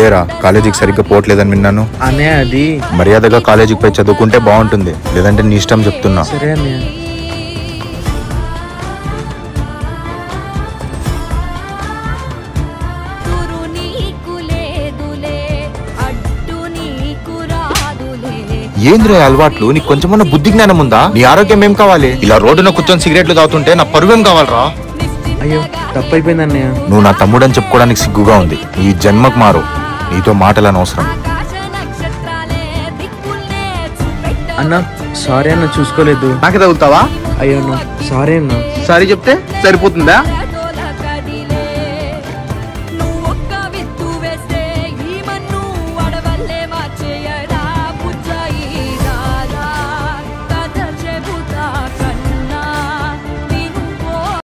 ఏరా కాలేజీకి సరిగ్గా పోవట్లేదని విన్నాను. అనే అది మర్యాదగా కాలేజీకి పోయి చదువుకుంటే బాగుంటుంది, లేదంటే నీ ఇష్టం చెప్తున్నా. సరే అన్నయ్య. ఏంద్రే అలవాట్లు? నీకు కొంచెమన్నా బుద్ధి జ్ఞానం ఉందా? నీ ఆరోగ్యం ఏం కావాలి? ఇలా రోడ్డున కూర్చొని సిగరెట్లు తాగుతుంటే నా పరువేం కావాలరా? అయ్యో తప్పైపోయింది అన్నయ్య. నువ్వు నా తమ్ముడని చెప్పుకోవడానికి సిగ్గుగా ఉంది. ఈ జన్మకు మారు, నీతో మాటలు అనవసరం. అన్న సారీ అన్న, చూసుకోలేదు. నాకే తగులుతావా? అయ్యో అన్న సారీ అన్న. సారీ చెప్తే సరిపోతుందా?